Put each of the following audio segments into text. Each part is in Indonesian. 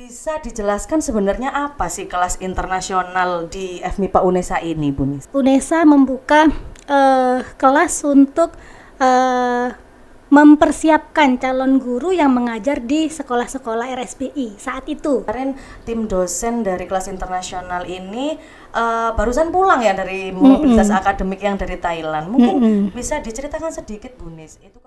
Bisa dijelaskan sebenarnya apa sih kelas internasional di FMIPA UNESA ini, Bu Nis? UNESA membuka kelas untuk mempersiapkan calon guru yang mengajar di sekolah-sekolah RSBI saat itu. Kemarin tim dosen dari kelas internasional ini barusan pulang ya dari mobilitas akademik yang dari Thailand. Mungkin bisa diceritakan sedikit, Bu Nis. Itu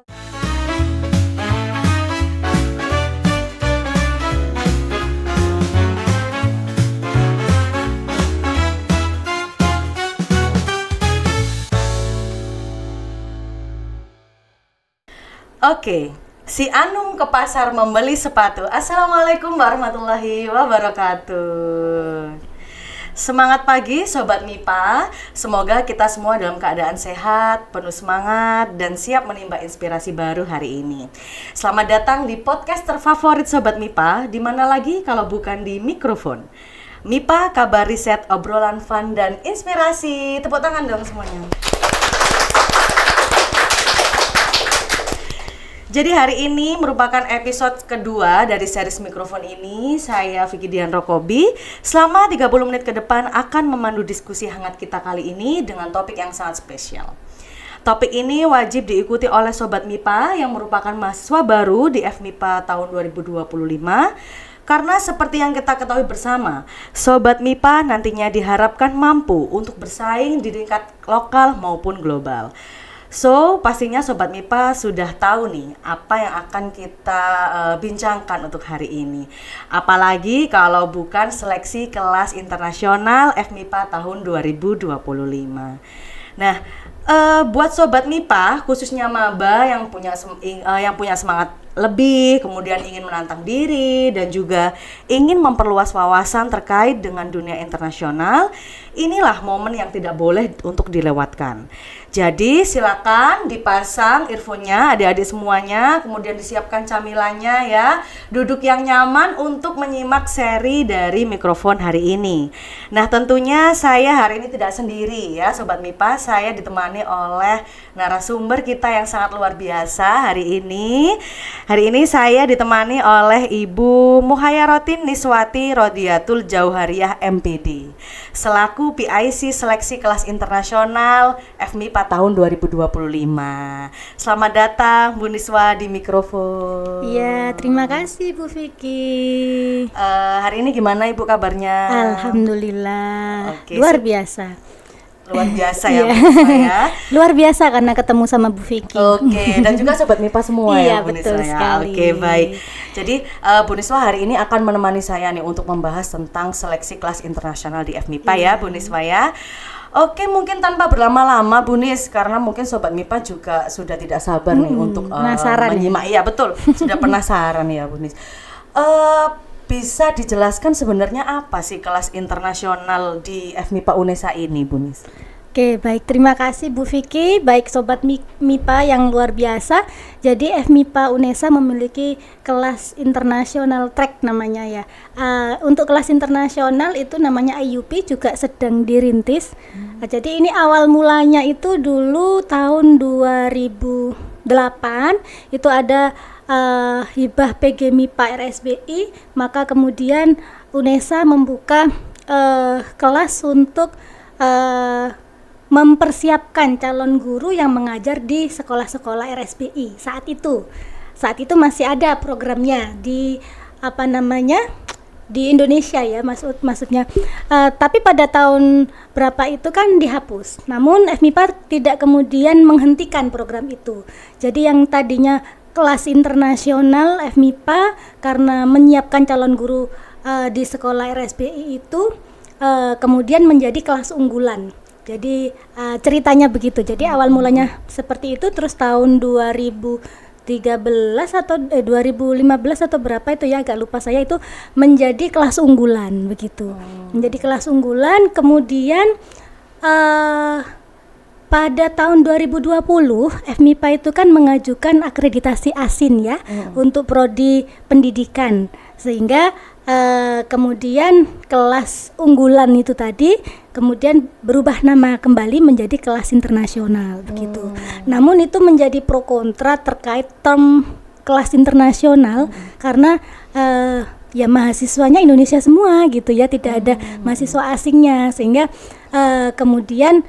Oke, si Anum ke pasar membeli sepatu. Assalamualaikum warahmatullahi wabarakatuh. Semangat pagi Sobat MIPA. Semoga kita semua dalam keadaan sehat, penuh semangat, dan siap menimba inspirasi baru hari ini. Selamat datang di podcast terfavorit Sobat MIPA. Di mana lagi kalau bukan di mikrofon MIPA, kabar riset, obrolan fun, dan inspirasi. Tepuk tangan dong semuanya. Jadi hari ini merupakan episode kedua dari series mikrofon ini. Saya Vicky Dian Rokobi. Selama 30 menit ke depan akan memandu diskusi hangat kita kali ini dengan topik yang sangat spesial. Topik ini wajib diikuti oleh Sobat MIPA yang merupakan mahasiswa baru di FMIPA tahun 2025. Karena seperti yang kita ketahui bersama, Sobat MIPA nantinya diharapkan mampu untuk bersaing di tingkat lokal maupun global. So, pastinya Sobat MIPA sudah tahu nih apa yang akan kita bincangkan untuk hari ini. Apalagi kalau bukan seleksi kelas internasional FMIPA tahun 2025. Nah, buat Sobat MIPA, khususnya maba yang punya semangat lebih, kemudian ingin menantang diri dan juga ingin memperluas wawasan terkait dengan dunia internasional, inilah momen yang tidak boleh untuk dilewatkan. Jadi silakan dipasang earphone-nya adik-adik semuanya, kemudian disiapkan camilannya ya. Duduk yang nyaman untuk menyimak seri dari mikrofon hari ini. Nah, tentunya saya hari ini tidak sendiri ya Sobat MIPA, saya ditemani oleh narasumber kita yang sangat luar biasa hari ini. Hari ini saya ditemani oleh Ibu Muhayarotin Niswati Rodiatul Jauhariyah MPD selaku PIC Seleksi Kelas Internasional FMIPA tahun 2025. Selamat datang Bu Niswa di mikrofon. Iya, terima kasih Bu Vicky. Hari ini gimana Ibu kabarnya? Alhamdulillah. Oke, Luar biasa. Luar biasa ya Bu Niswa ya. Luar biasa karena ketemu sama Bu Vicky. Oke, dan juga Sobat MIPA semua Iya, ya Bu betul Niswa ya. sekali. Oke, baik. Jadi Bu Niswa hari ini akan menemani saya nih untuk membahas tentang seleksi kelas internasional di FMIPA ya Bu Niswa ya. Oke, mungkin tanpa berlama-lama Bu Nis, karena mungkin Sobat MIPA juga sudah tidak sabar nih untuk menyimak. Iya betul, sudah penasaran ya Bu Nis. Bisa dijelaskan sebenarnya apa sih kelas internasional di FMIPA UNESA ini Bu Nis? Oke, baik, terima kasih Bu Vicky. Baik Sobat MIPA yang luar biasa. Jadi FMIPA UNESA memiliki kelas internasional track namanya ya. Untuk kelas internasional itu namanya IUP, juga sedang dirintis. Jadi ini awal mulanya itu dulu tahun 2008 itu ada hibah PG MIPA RSBI, maka kemudian UNESA membuka kelas untuk mempersiapkan calon guru yang mengajar di sekolah-sekolah RSBI saat itu masih ada programnya di di Indonesia ya maksudnya tapi pada tahun berapa itu kan dihapus. Namun FMIPA tidak kemudian menghentikan program itu. Jadi yang tadinya kelas internasional FMIPA karena menyiapkan calon guru di sekolah RSBI itu kemudian menjadi kelas unggulan. Jadi ceritanya begitu. Jadi awal mulanya seperti itu, terus tahun 2013 atau 2015 atau berapa itu ya, agak lupa saya, itu menjadi kelas unggulan begitu. Menjadi kelas unggulan, kemudian pada tahun 2020 FMIPA itu kan mengajukan akreditasi ASIN ya untuk prodi pendidikan, sehingga kemudian kelas unggulan itu tadi kemudian berubah nama kembali menjadi kelas internasional begitu. Namun itu menjadi pro kontra terkait term kelas internasional karena ya mahasiswanya Indonesia semua gitu ya, tidak ada mahasiswa asingnya, sehingga kemudian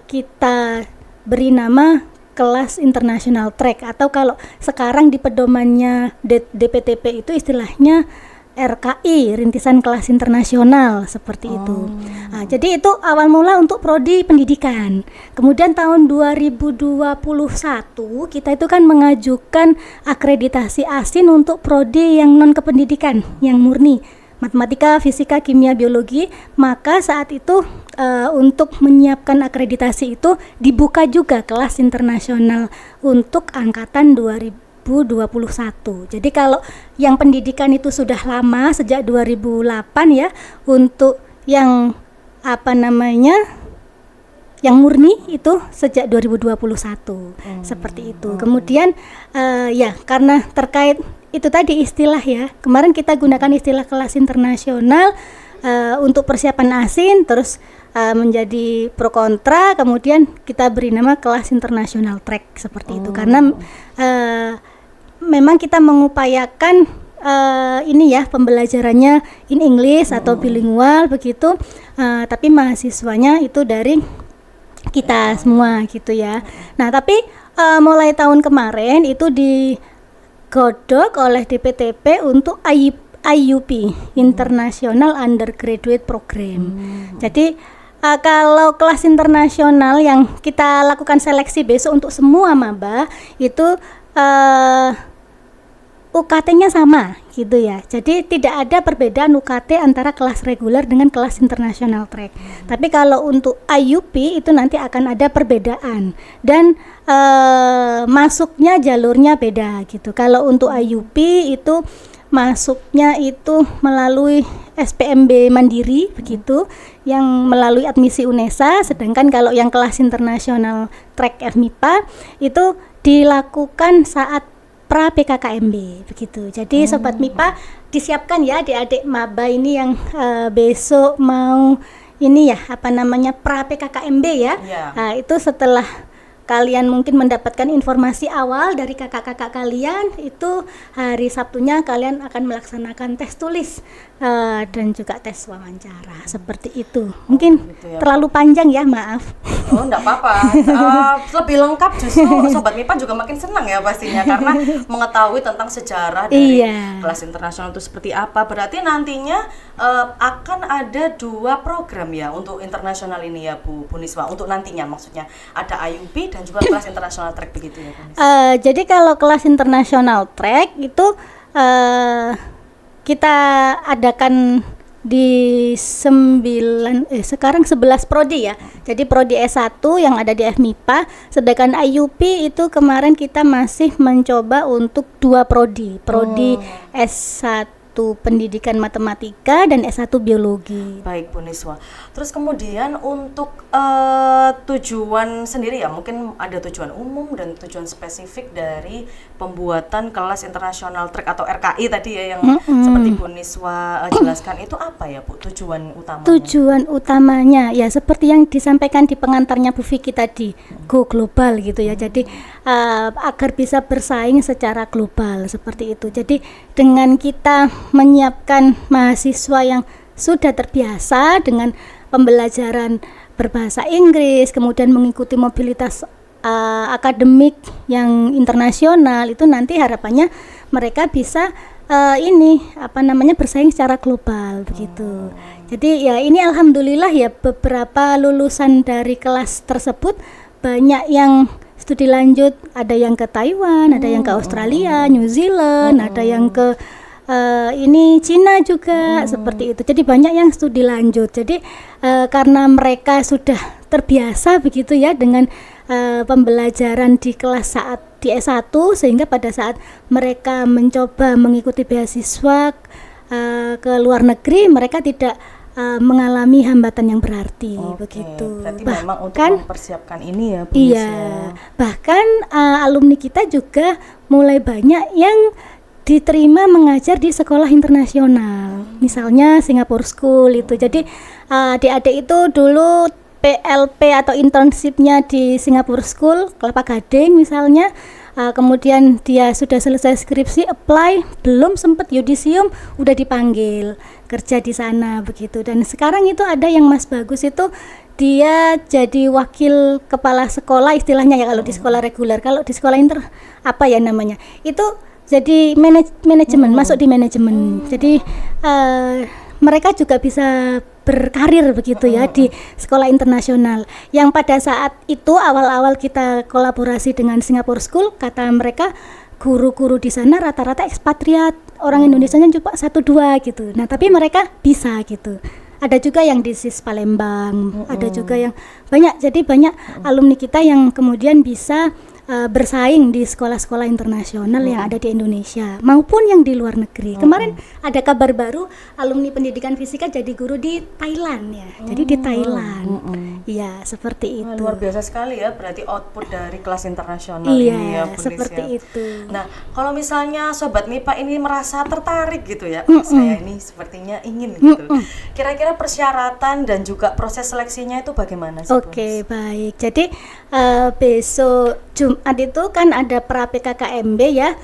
kita beri nama kelas international track, atau kalau sekarang di pedomannya DPTP itu istilahnya RKI, rintisan kelas internasional, seperti itu. Nah, jadi itu awal mula untuk prodi pendidikan. Kemudian tahun 2021 kita itu kan mengajukan akreditasi ASIN untuk prodi yang non kependidikan, yang murni matematika, fisika, kimia, biologi. Maka saat itu untuk menyiapkan akreditasi itu dibuka juga kelas internasional untuk angkatan 2021. Jadi kalau yang pendidikan itu sudah lama, sejak 2008 ya, untuk yang yang murni itu sejak 2021. Seperti itu. Kemudian ya karena terkait itu tadi istilah ya, kemarin kita gunakan istilah kelas internasional untuk persiapan ASIN, terus menjadi pro kontra, kemudian kita beri nama kelas internasional track, seperti itu. Karena memang kita mengupayakan ini ya, pembelajarannya in English atau bilingual begitu, tapi mahasiswanya itu dari kita semua gitu ya. Nah tapi mulai tahun kemarin itu digodok oleh DPTP untuk IUP, International Undergraduate Program. Jadi kalau kelas internasional yang kita lakukan seleksi besok untuk semua maba itu UKT-nya sama gitu ya. Jadi tidak ada perbedaan UKT antara kelas reguler dengan kelas international track. Tapi kalau untuk IUP itu nanti akan ada perbedaan dan masuknya jalurnya beda gitu. Kalau untuk IUP itu masuknya itu melalui SPMB Mandiri begitu, yang melalui admisi UNESA, sedangkan kalau yang kelas internasional track FMIPA itu dilakukan saat pra PKKMB begitu. Jadi sobat MIPA disiapkan ya, adik-adik maba ini yang besok mau ini ya pra PKKMB ya. Nah, itu setelah kalian mungkin mendapatkan informasi awal dari kakak-kakak kalian, itu hari Sabtunya kalian akan melaksanakan tes tulis dan juga tes wawancara, seperti itu. Mungkin gitu ya, terlalu panjang ya, maaf. Oh, enggak apa-apa. Lebih lengkap justru sobat MIPA juga makin senang ya pastinya, karena mengetahui tentang sejarah dari kelas internasional itu seperti apa. Berarti nantinya akan ada 2 program ya untuk internasional ini ya Bu Niswa. Untuk nantinya maksudnya ada IUP dan juga kelas internasional track begitu ya Bu Niswa. Jadi kalau kelas internasional track itu kita adakan di sekarang 11 prodi ya. Jadi prodi S1 yang ada di FMIPA, sedangkan IUP itu kemarin kita masih mencoba untuk 2 prodi S1 pendidikan matematika dan S1 biologi. Baik Bu Niswa. Terus kemudian untuk tujuan sendiri ya, mungkin ada tujuan umum dan tujuan spesifik dari pembuatan kelas internasional track atau RKI tadi ya, yang seperti Bu Niswa jelaskan, itu apa ya Bu tujuan utamanya? Tujuan utamanya ya seperti yang disampaikan di pengantarnya Bu Vicky tadi, go global gitu ya. Jadi agar bisa bersaing secara global, seperti itu. Jadi dengan kita menyiapkan mahasiswa yang sudah terbiasa dengan pembelajaran berbahasa Inggris, kemudian mengikuti mobilitas akademik yang internasional, itu nanti harapannya mereka bisa bersaing secara global begitu. Jadi ya ini alhamdulillah ya, beberapa lulusan dari kelas tersebut banyak yang studi lanjut, ada yang ke Taiwan, ada yang ke Australia, New Zealand, ada yang ke Cina juga, seperti itu. Jadi banyak yang studi lanjut. Jadi karena mereka sudah terbiasa begitu ya dengan pembelajaran di kelas saat di S1, sehingga pada saat mereka mencoba mengikuti beasiswa ke luar negeri, mereka tidak mengalami hambatan yang berarti. Begitu. Berarti bahkan memang untuk mempersiapkan ini ya Bu Iya, bahkan alumni kita juga mulai banyak yang diterima mengajar di sekolah internasional, misalnya Singapore School itu. Jadi adik-adik itu dulu PLP atau internshipnya di Singapore School, Kelapa Gading misalnya, kemudian dia sudah selesai skripsi, apply, belum sempat yudisium, udah dipanggil kerja di sana begitu. Dan sekarang itu ada yang Mas Bagus itu dia jadi wakil kepala sekolah istilahnya ya kalau di sekolah reguler. Kalau di sekolah apa ya namanya? Itu jadi manajemen, masuk di manajemen. Jadi mereka juga bisa berkarir begitu ya di sekolah internasional. Yang pada saat itu awal-awal kita kolaborasi dengan Singapore School, kata mereka guru-guru di sana rata-rata ekspatriat, orang Indonesianya cuma 1-2 gitu. Nah, tapi mereka bisa gitu. Ada juga yang di SIS Palembang, ada juga yang banyak. Jadi banyak alumni kita yang kemudian bisa bersaing di sekolah-sekolah internasional yang ada di Indonesia maupun yang di luar negeri. Kemarin ada kabar baru, alumni pendidikan fisika jadi guru di Thailand ya. Jadi di Thailand. Iya, seperti itu. Luar biasa sekali ya, berarti output dari kelas internasional iya, ini ya, Bu seperti Nis, ya. itu. Nah, kalau misalnya Sobat MIPA ini merasa tertarik gitu ya, saya ini sepertinya ingin gitu. Kira-kira persyaratan dan juga proses seleksinya itu bagaimana sih, Bu Nis? Oke, baik. Jadi besok Jumat itu kan ada pra PKKMB ya,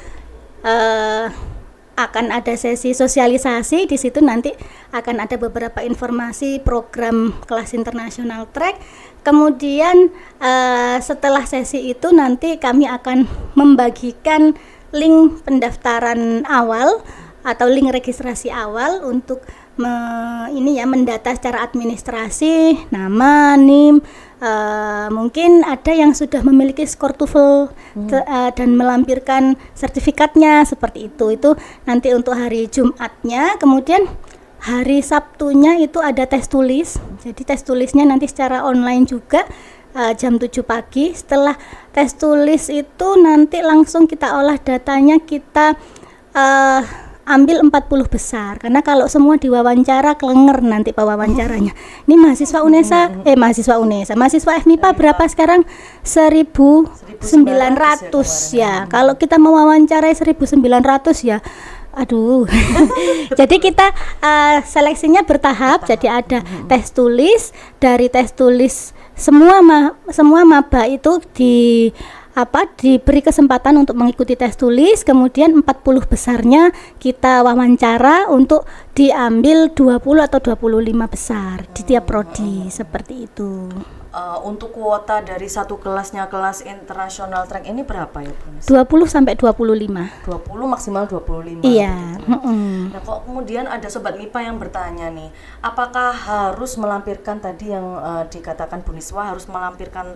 akan ada sesi sosialisasi. Di situ nanti akan ada beberapa informasi program kelas internasional track. Kemudian setelah sesi itu nanti kami akan membagikan link pendaftaran awal atau link registrasi awal untuk mendata secara administrasi, nama, NIM. Mungkin ada yang sudah memiliki skor TOEFL dan melampirkan sertifikatnya seperti itu nanti untuk hari Jumatnya. Kemudian hari Sabtunya itu ada tes tulis, jadi tes tulisnya nanti secara online juga jam 7 pagi. Setelah tes tulis itu nanti langsung kita olah datanya, kita ambil 40 besar, karena kalau semua diwawancara kelenger nanti pewawancaranya. Ini mahasiswa mahasiswa FMIPA berapa sekarang? 1.900 ya. Kalau kita mewawancarai 1.900 ya, aduh. Jadi kita seleksinya bertahap. Jadi ada tes tulis, dari tes tulis semua maba itu diberi kesempatan untuk mengikuti tes tulis, kemudian 40 besarnya kita wawancara untuk diambil 20 atau 25 besar di tiap prodi, seperti itu. Untuk kuota dari satu kelasnya, kelas internasional track ini berapa ya, Bu Nis? 20 sampai 25. 20 maksimal 25. Iya. Gitu. Nah, kok kemudian ada Sobat MIPA yang bertanya nih, apakah harus melampirkan tadi yang dikatakan Bu Niswa harus melampirkan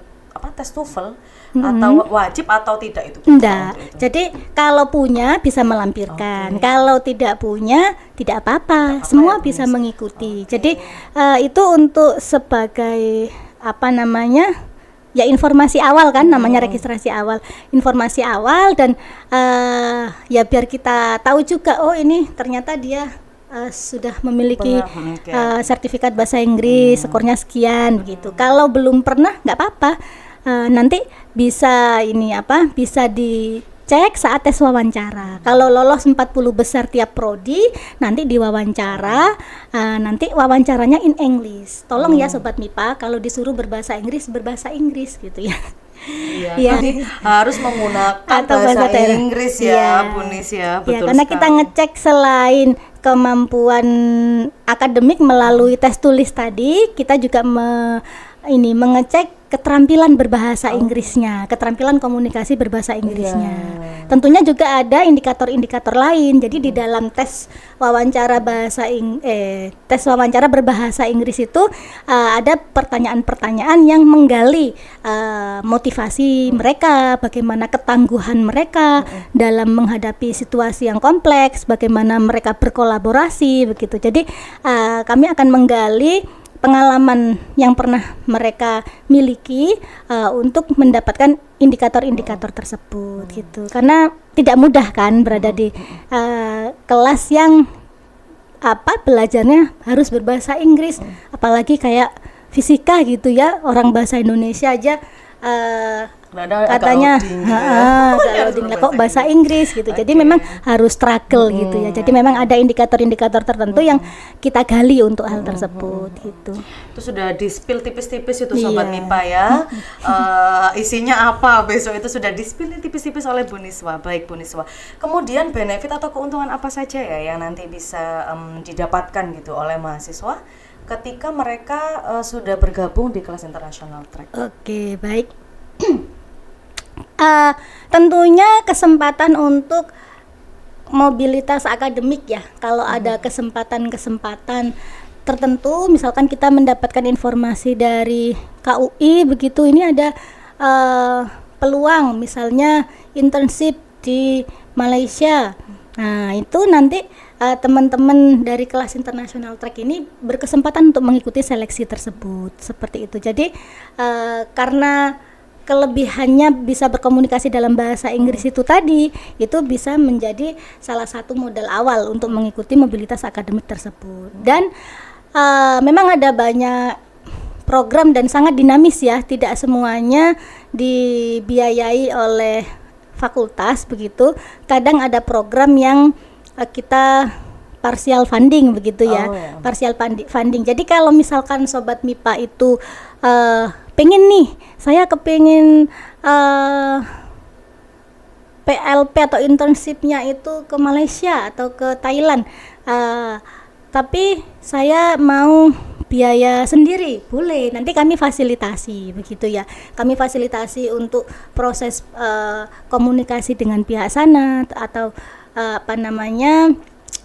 tes TOEFL atau wajib atau tidak itu? Enggak. Jadi kalau punya bisa melampirkan, kalau tidak punya tidak apa-apa. Semua ya, bisa mengikuti. Jadi itu untuk sebagai ya informasi awal kan, namanya registrasi awal, informasi awal. Dan ya biar kita tahu juga, oh ini ternyata dia sudah memiliki sertifikat bahasa Inggris, skornya sekian begitu. Kalau belum pernah nggak apa-apa, nanti bisa bisa dicek saat tes wawancara. Kalau lolos 40 besar tiap prodi, nanti diwawancara, nanti wawancaranya in English. Tolong ya Sobat MIPA, kalau disuruh berbahasa Inggris gitu ya. Iya, jadi harus menggunakan bahasa Inggris ya, Bu Nis ya. Betul karena sekali. Kita ngecek selain kemampuan akademik melalui tes tulis tadi, kita juga mengecek keterampilan berbahasa Inggrisnya, keterampilan komunikasi berbahasa Inggrisnya. Tentunya juga ada indikator-indikator lain. Jadi di dalam tes wawancara berbahasa Inggris itu ada pertanyaan-pertanyaan yang menggali motivasi mereka, bagaimana ketangguhan mereka dalam menghadapi situasi yang kompleks, bagaimana mereka berkolaborasi begitu. Jadi kami akan menggali pengalaman yang pernah mereka miliki untuk mendapatkan indikator-indikator tersebut gitu. Karena tidak mudah kan berada di kelas yang belajarnya harus berbahasa Inggris, apalagi kayak fisika gitu ya, orang bahasa Indonesia aja katanya agak loading lah kok bahasa Inggris gitu. Jadi memang harus struggle gitu ya. Jadi memang ada indikator-indikator tertentu yang kita gali untuk hal tersebut gitu. Itu sudah di-spill tipis-tipis itu Sobat MIPA ya. Isinya apa besok itu sudah di-spill tipis-tipis oleh Bu Niswa. Baik Bu Niswa. Kemudian benefit atau keuntungan apa saja ya yang nanti bisa didapatkan gitu oleh mahasiswa ketika mereka sudah bergabung di kelas international track? Oke, baik. Tentunya kesempatan untuk mobilitas akademik ya. Kalau ada kesempatan-kesempatan tertentu, misalkan kita mendapatkan informasi dari KUI begitu, ini ada peluang misalnya internship di Malaysia. Nah, itu nanti teman-teman dari kelas international track ini berkesempatan untuk mengikuti seleksi tersebut, seperti itu. Jadi karena kelebihannya bisa berkomunikasi dalam bahasa Inggris itu tadi, itu bisa menjadi salah satu modal awal untuk mengikuti mobilitas akademik tersebut. Dan memang ada banyak program dan sangat dinamis ya, tidak semuanya dibiayai oleh fakultas begitu. Kadang ada program yang kita partial funding begitu ya. Partial funding. Jadi kalau misalkan Sobat MIPA itu pengen nih, saya kepingin PLP atau internshipnya itu ke Malaysia atau ke Thailand, tapi saya mau biaya sendiri, boleh, nanti kami fasilitasi begitu ya. Kami fasilitasi untuk proses komunikasi dengan pihak sana atau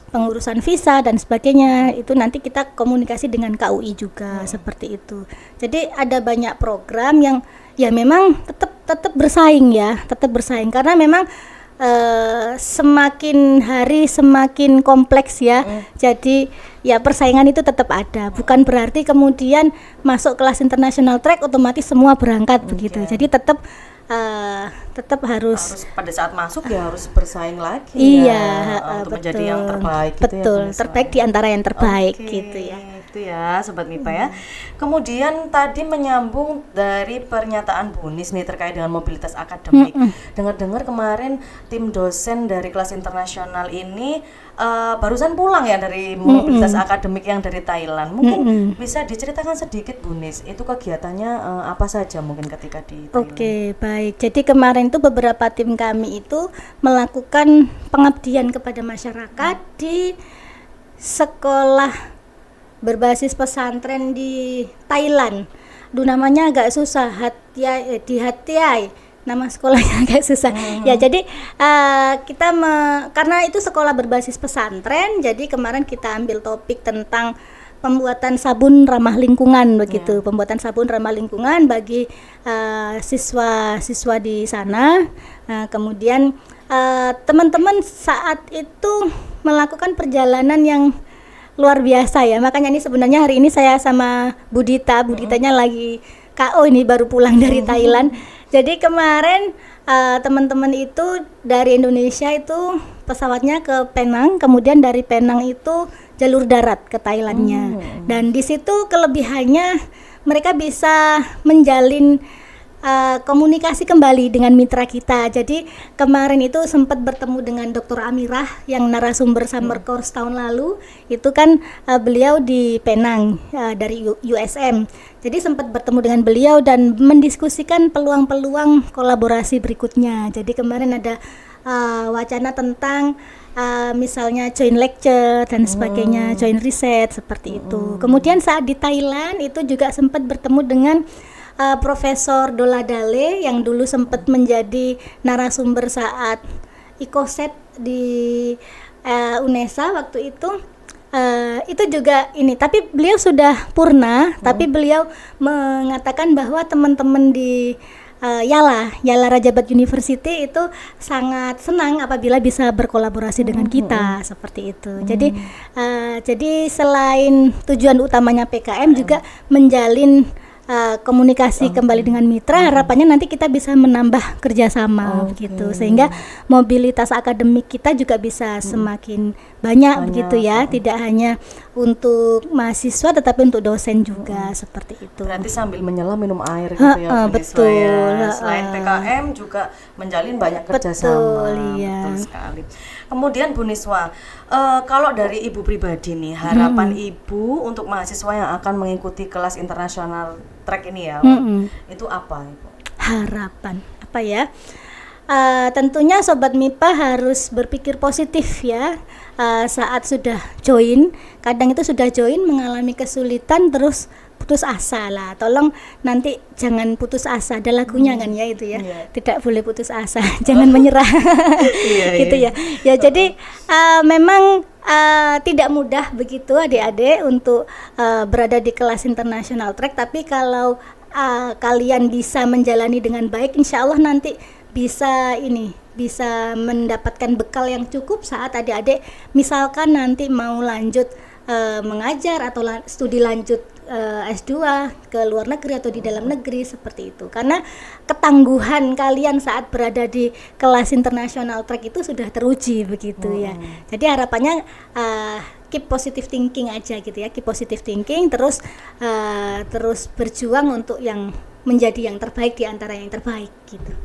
pengurusan visa dan sebagainya, itu nanti kita komunikasi dengan KUI juga, seperti itu. Jadi ada banyak program yang ya memang tetap bersaing ya, tetap bersaing karena memang semakin hari semakin kompleks ya. Jadi ya persaingan itu tetap ada. Bukan berarti kemudian masuk kelas international track otomatis semua berangkat begitu. Jadi tetap harus pada saat masuk ya harus bersaing lagi untuk menjadi yang terbaik gitu ya, terbaik di antara yang terbaik gitu ya. Itu ya Sobat MIPA ya. Kemudian tadi menyambung dari pernyataan Bu Nis nih terkait dengan mobilitas akademik. Dengar-dengar kemarin tim dosen dari kelas internasional ini barusan pulang ya dari mobilitas akademik yang dari Thailand. Mungkin bisa diceritakan sedikit Bu Nis, itu kegiatannya apa saja mungkin ketika di Thailand? Oke, baik. Jadi kemarin itu beberapa tim kami itu melakukan pengabdian kepada masyarakat di sekolah berbasis pesantren di Thailand. Namanya agak susah, di Hatiai. Nama sekolahnya agak susah. Ya, jadi kita karena itu sekolah berbasis pesantren, jadi kemarin kita ambil topik tentang pembuatan sabun ramah lingkungan begitu. Pembuatan sabun ramah lingkungan bagi siswa-siswa di sana. Kemudian teman-teman saat itu melakukan perjalanan yang luar biasa ya. Makanya ini sebenarnya hari ini saya sama Buditanya lagi KO ini baru pulang dari Thailand. Jadi kemarin teman-teman itu dari Indonesia itu pesawatnya ke Penang, kemudian dari Penang itu jalur darat ke Thailandnya. Dan di situ kelebihannya mereka bisa menjalin komunikasi kembali dengan mitra kita. Jadi kemarin itu sempat bertemu dengan Dr. Amirah yang narasumber Summer Course tahun lalu. Itu kan beliau di Penang dari USM. Jadi sempat bertemu dengan beliau dan mendiskusikan peluang-peluang kolaborasi berikutnya. Jadi kemarin ada wacana tentang misalnya joint lecture dan sebagainya, joint riset seperti itu. Kemudian saat di Thailand itu juga sempat bertemu dengan Profesor Doladale yang dulu sempat menjadi narasumber saat ICOSET di UNESA waktu itu. Itu juga ini, tapi beliau sudah purna, tapi beliau mengatakan bahwa teman-teman di Yala Rajabat University itu sangat senang apabila bisa berkolaborasi dengan kita seperti itu. Jadi selain tujuan utamanya PKM juga menjalin komunikasi kembali dengan mitra, harapannya nanti kita bisa menambah kerjasama begitu, sehingga mobilitas akademik kita juga bisa semakin banyak begitu ya, tidak hanya untuk mahasiswa tetapi untuk dosen juga seperti itu. Berarti sambil menyelam minum air gitu ya, Bu Niswa betul. ya. Selain PKM juga menjalin banyak kerjasama. Iya. Betul sekali. Kemudian Bu Niswa, kalau dari Ibu pribadi nih, harapan Ibu untuk mahasiswa yang akan mengikuti kelas internasional track ini ya, itu apa Ibu? Harapan apa ya? Tentunya Sobat MIPA harus berpikir positif ya. Saat sudah join, kadang itu sudah join mengalami kesulitan terus putus asa lah. Tolong nanti jangan putus asa. Ada lagunya kan ya itu ya. Tidak boleh putus asa, jangan menyerah. Gitu ya. Ya jadi memang tidak mudah begitu adik-adik untuk berada di kelas international track. Tapi kalau kalian bisa menjalani dengan baik, insya Allah nanti bisa mendapatkan bekal yang cukup saat adik-adik misalkan nanti mau lanjut mengajar atau studi lanjut S2 ke luar negeri atau di dalam negeri seperti itu. Karena ketangguhan kalian saat berada di kelas international track itu sudah teruji begitu ya. Jadi harapannya keep positive thinking aja gitu ya. Keep positive thinking terus berjuang untuk yang menjadi yang terbaik di antara yang terbaik gitu.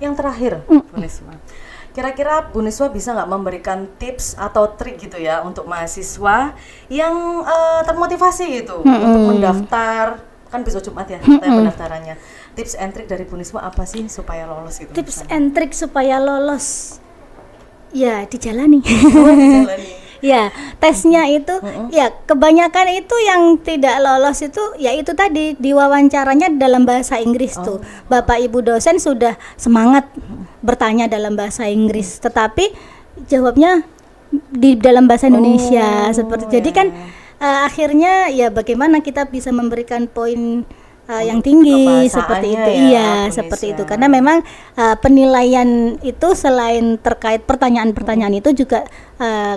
Yang terakhir, Bu Niswa, kira-kira Bu Niswa bisa nggak memberikan tips atau trik gitu ya untuk mahasiswa yang termotivasi gitu untuk mendaftar, kan besok Jumat ya pendaftarannya. Tips and trik dari Bu Niswa apa sih supaya lolos gitu? Tips and trik supaya lolos, ya dijalani. Ya, tesnya itu ya kebanyakan itu yang tidak lolos itu ya itu tadi diwawancaranya dalam bahasa Inggris tuh. Bapak Ibu dosen sudah semangat bertanya dalam bahasa Inggris, tetapi jawabnya di dalam bahasa Indonesia seperti. Jadi kan akhirnya ya bagaimana kita bisa memberikan poin yang tinggi seperti itu ya, seperti itu karena memang penilaian itu selain terkait pertanyaan-pertanyaan itu juga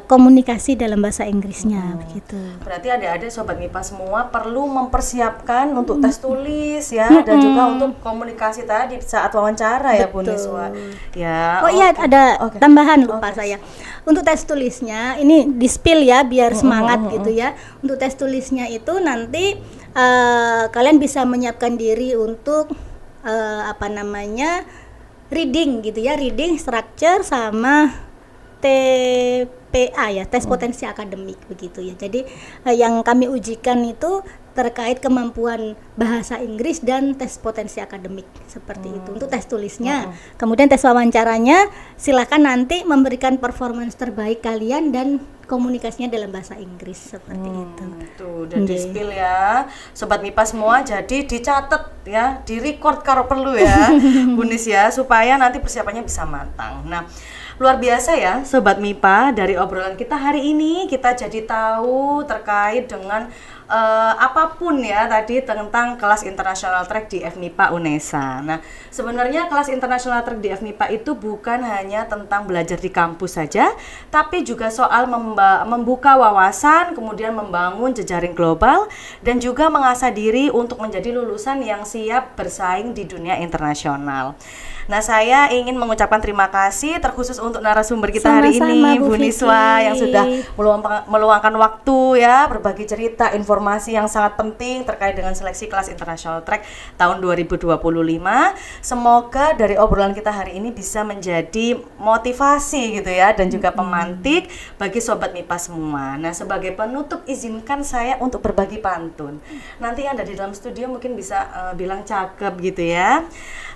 komunikasi dalam bahasa Inggrisnya begitu. Berarti adik-adik Sobat MIPA semua perlu mempersiapkan untuk tes tulis ya dan juga untuk komunikasi tadi saat wawancara. Betul. Ya Bu Niswa ya. Iya ada tambahan lupa saya. Untuk tes tulisnya ini di-spill ya biar semangat gitu ya. Untuk tes tulisnya itu nanti kalian bisa menyiapkan diri untuk reading gitu ya, reading structure sama TPA ya, tes potensi akademik begitu ya. Jadi yang kami ujikan itu terkait kemampuan bahasa Inggris dan tes potensi akademik seperti itu untuk tes tulisnya. Kemudian tes wawancaranya silakan nanti memberikan performance terbaik kalian dan komunikasinya dalam bahasa Inggris seperti itu. Tuh, dan di-spill ya Sobat MIPA semua, jadi dicatat ya, di-record kalau perlu ya Bu Nis ya, supaya nanti persiapannya bisa matang. Nah, luar biasa ya Sobat MIPA, dari obrolan kita hari ini kita jadi tahu terkait dengan apapun ya tadi tentang kelas internasional track di FMIPA UNESA. Nah, sebenarnya kelas internasional track di FMIPA itu bukan hanya tentang belajar di kampus saja, tapi juga soal membuka wawasan, kemudian membangun jejaring global, dan juga mengasah diri untuk menjadi lulusan yang siap bersaing di dunia internasional. Nah, saya ingin mengucapkan terima kasih terkhusus untuk narasumber kita hari ini, Bu Niswa, yang sudah meluangkan waktu ya, berbagi cerita, informasi yang sangat penting terkait dengan seleksi kelas international track tahun 2025. Semoga dari obrolan kita hari ini bisa menjadi motivasi gitu ya, dan juga pemantik bagi Sobat MIPA semua. Nah, sebagai penutup izinkan saya untuk berbagi pantun. Nanti yang ada di dalam studio mungkin bisa bilang cakep gitu ya.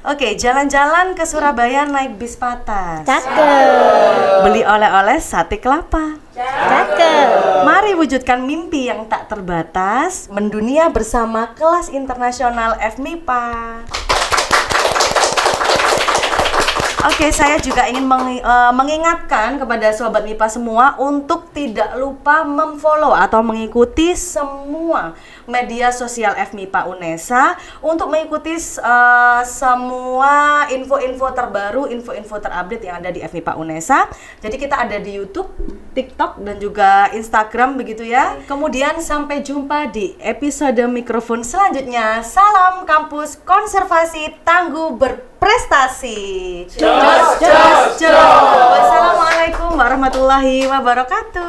Oke, jalan-jalan ke Surabaya naik bis patas. Cakep. Beli oleh-oleh sate kelapa. Cakep. Mari wujudkan mimpi yang tak terbatas, mendunia bersama kelas internasional FMIPA. Oke, saya juga ingin mengingatkan kepada Sobat MIPA semua untuk tidak lupa memfollow atau mengikuti semua media sosial FMIPA UNESA untuk mengikuti semua info-info terbaru, info-info terupdate yang ada di FMIPA UNESA. Jadi kita ada di YouTube, TikTok, dan juga Instagram begitu ya. Kemudian sampai jumpa di episode mikrofon selanjutnya. Salam kampus konservasi tangguh berprestasi. Jos, jos, jos. Wassalamualaikum warahmatullahi wabarakatuh.